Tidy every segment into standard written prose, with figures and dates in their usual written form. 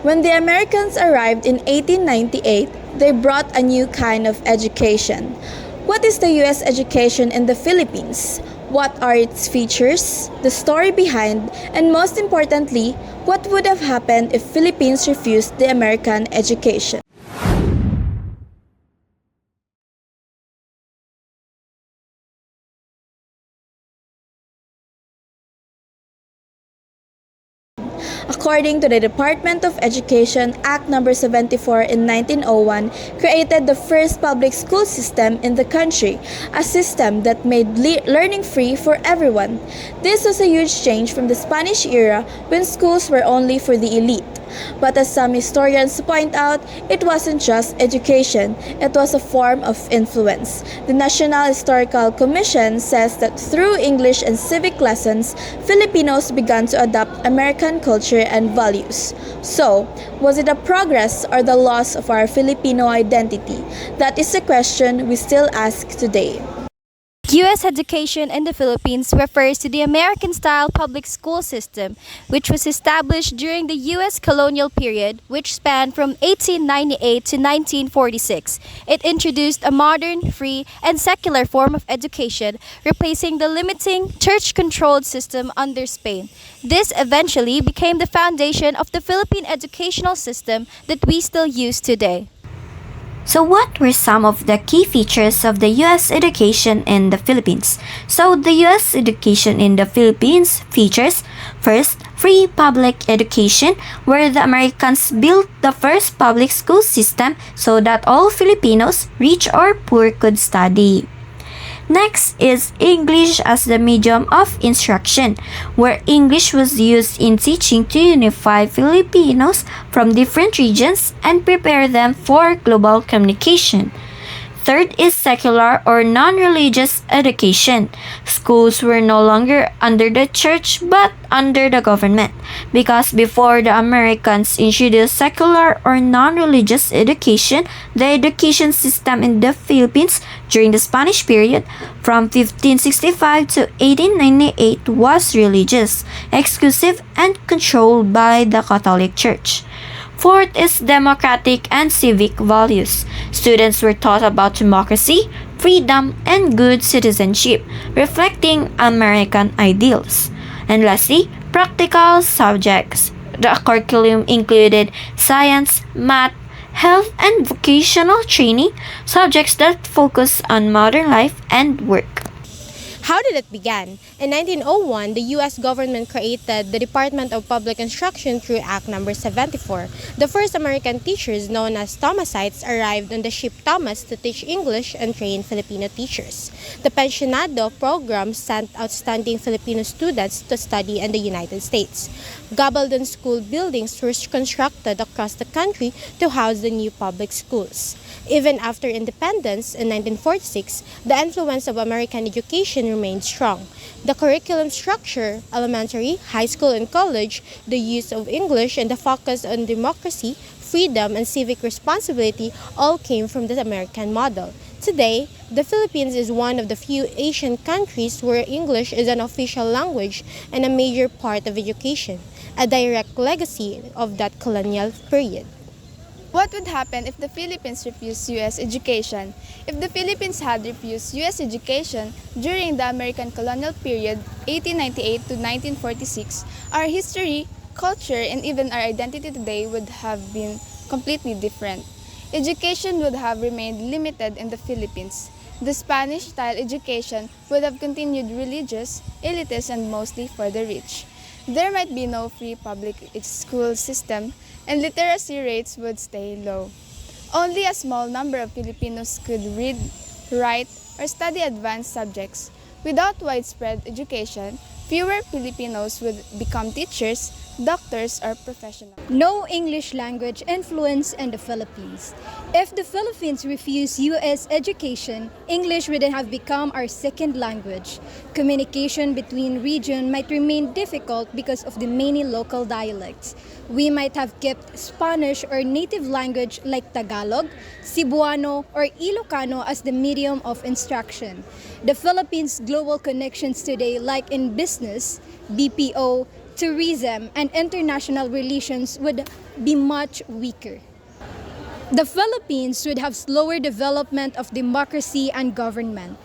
When the Americans arrived in 1898, they brought a new kind of education. What is the U.S. education in the Philippines? What are its features, the story behind, and most importantly, what would have happened if Philippines refused the American education? According to the Department of Education Act No. 74 in 1901, created the first public school system in the country, a system that made learning free for everyone. This was a huge change from the Spanish era when schools were only for the elite. But as some historians point out, it wasn't just education, it was a form of influence. The National Historical Commission says that through English and civic lessons, Filipinos began to adopt American culture and values. So, was it a progress or the loss of our Filipino identity? That is a question we still ask today. U.S. education in the Philippines refers to the American-style public school system, which was established during the U.S. colonial period, which spanned from 1898 to 1946. It introduced a modern, free, and secular form of education, replacing the limiting, church-controlled system under Spain. This eventually became the foundation of the Philippine educational system that we still use today. So what were some of the key features of the US education in the Philippines? So the US education in the Philippines features first, free public education, where the Americans built the first public school system so that all Filipinos, rich or poor, could study. Next is English as the medium of instruction, where English was used in teaching to unify Filipinos from different regions and prepare them for global communication. Third is secular or non-religious education. Schools were no longer under the church but under the government, because before the Americans introduced secular or non-religious education, the education system in the Philippines during the Spanish period from 1565 to 1898 was religious, exclusive, and controlled by the Catholic Church. Fourth is democratic and civic values. Students were taught about democracy, freedom, and good citizenship, reflecting American ideals. And lastly, practical subjects. The curriculum included science, math, health, and vocational training, subjects that focus on modern life and work. How did it begin? In 1901, the U.S. government created the Department of Public Instruction through Act No. 74. The first American teachers, known as Thomasites, arrived on the ship Thomas to teach English and train Filipino teachers. The Pensionado program sent outstanding Filipino students to study in the United States. Gabaldon school buildings were constructed across the country to house the new public schools. Even after independence in 1946, the influence of American education remained strong. The curriculum structure, elementary, high school, and college, the use of English, and the focus on democracy, freedom, and civic responsibility all came from the American model. Today, the Philippines is one of the few Asian countries where English is an official language and a major part of education, a direct legacy of that colonial period. What would happen if the Philippines refused U.S. education? If the Philippines had refused U.S. education during the American colonial period, 1898 to 1946, our history, culture, and even our identity today would have been completely different. Education would have remained limited in the Philippines. The Spanish-style education would have continued religious, elitist, and mostly for the rich. There might be no free public school system, and literacy rates would stay low. Only a small number of Filipinos could read, write, or study advanced subjects. Without widespread education, fewer Filipinos would become teachers, doctors, or professionals. No English language influence in the Philippines. If the Philippines refused U.S. education, English would have become our second language. Communication between regions might remain difficult because of the many local dialects. We might have kept Spanish or native language like Tagalog, Cebuano, or Ilocano as the medium of instruction. The Philippines' global connections today, like in business, BPO, tourism, and international relations would be much weaker. The Philippines would have slower development of democracy and government.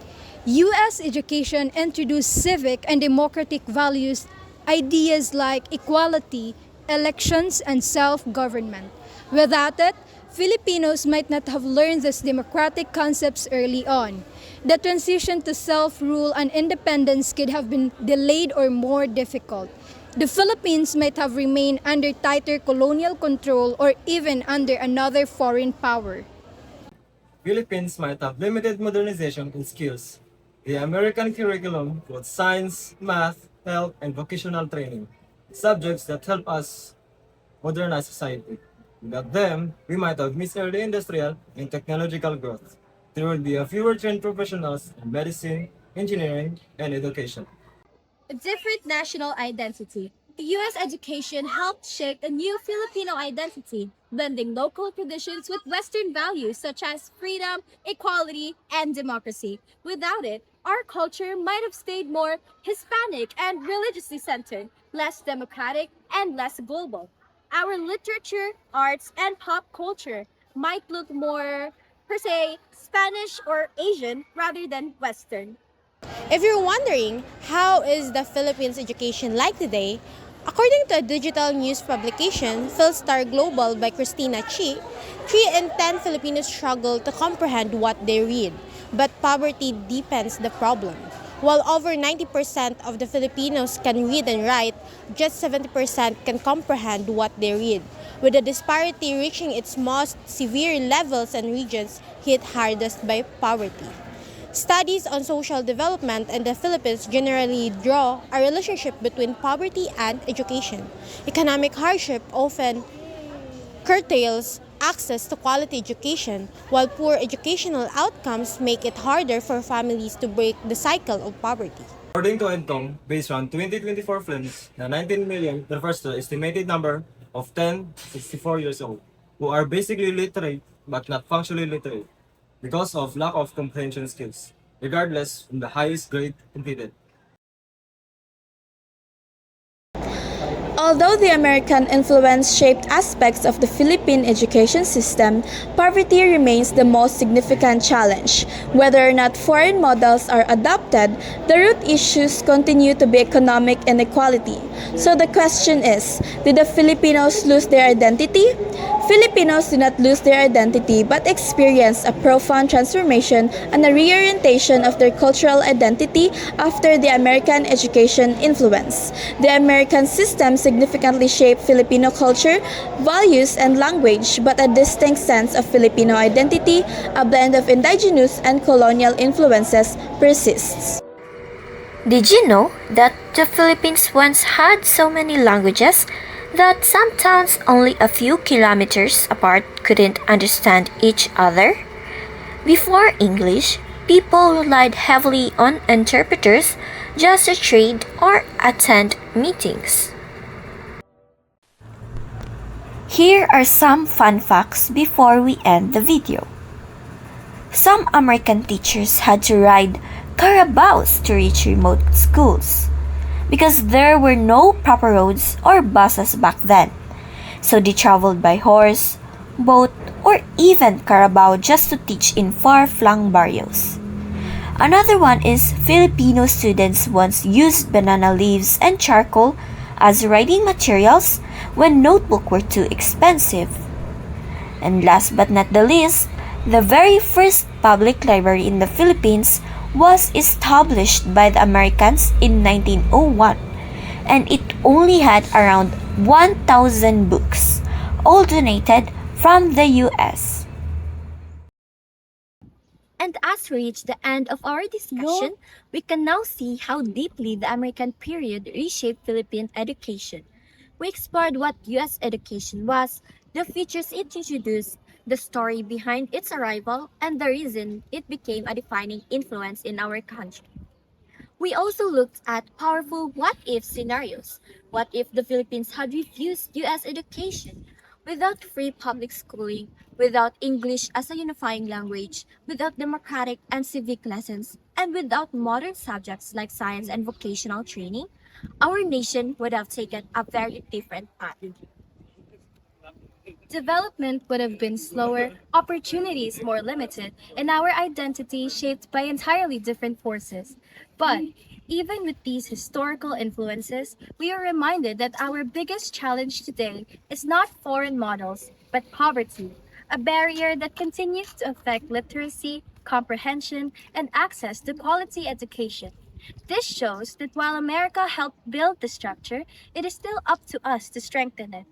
U.S. education introduced civic and democratic values, ideas like equality, elections, and self-government. Without it, Filipinos might not have learned these democratic concepts early on. The transition to self-rule and independence could have been delayed or more difficult. The Philippines might have remained under tighter colonial control or even under another foreign power. Philippines might have limited modernization in skills. The American curriculum includes science, math, health, and vocational training, subjects that help us modernize society. Without them, we might have missed early industrial and technological growth. There will be a fewer trained professionals in medicine, engineering, and education. A different national identity. U.S. education helped shape a new Filipino identity, blending local traditions with Western values such as freedom, equality, and democracy. Without it, our culture might have stayed more Hispanic and religiously centered, less democratic, and less global. Our literature, arts, and pop culture might look more, per se, Spanish or Asian rather than Western. If you're wondering how is the Philippines education like today, according to a digital news publication, Philstar Global by Christina Chi, 3 in 10 Filipinos struggle to comprehend what they read, but poverty deepens the problem. While over 90% of the Filipinos can read and write, just 70% can comprehend what they read, with the disparity reaching its most severe levels and regions hit hardest by poverty. Studies on social development in the Philippines generally draw a relationship between poverty and education. Economic hardship often curtails access to quality education, while poor educational outcomes make it harder for families to break the cycle of poverty. According to EDCOM, based on 2024 films, the 19 million refers to the estimated number of 10 to 64 years old who are basically literate but not functionally literate because of lack of comprehension skills, regardless from the highest grade completed. Although the American influence shaped aspects of the Philippine education system, poverty remains the most significant challenge. Whether or not foreign models are adopted, the root issues continue to be economic inequality. So the question is, did the Filipinos lose their identity? Filipinos do not lose their identity but experience a profound transformation and a reorientation of their cultural identity after the American education influence. The American system significantly shaped Filipino culture, values, and language, but a distinct sense of Filipino identity, a blend of indigenous and colonial influences, persists. Did you know that the Philippines once had so many languages that some towns only a few kilometers apart couldn't understand each other? Before English, people relied heavily on interpreters just to trade or attend meetings. Here are some fun facts before we end the video. Some American teachers had to ride carabaos to reach remote schools because there were no proper roads or buses back then. So they traveled by horse, boat, or even carabao just to teach in far-flung barrios. Another one is Filipino students once used banana leaves and charcoal as writing materials when notebooks were too expensive. And last but not the least, the very first public library in the Philippines was established by the Americans in 1901, and it only had around 1,000 books, all donated from the US. And as we reach the end of our discussion, we can now see how deeply the American period reshaped Philippine education. We explored what US education was, the features it introduced, the story behind its arrival, and the reason it became a defining influence in our country. We also looked at powerful what-if scenarios. What if the Philippines had refused US education? Without free public schooling, without English as a unifying language, without democratic and civic lessons, and without modern subjects like science and vocational training, our nation would have taken a very different path. Development would have been slower, opportunities more limited, and our identity shaped by entirely different forces. But even with these historical influences, we are reminded that our biggest challenge today is not foreign models, but poverty, a barrier that continues to affect literacy, comprehension, and access to quality education. This shows that while America helped build the structure, it is still up to us to strengthen it.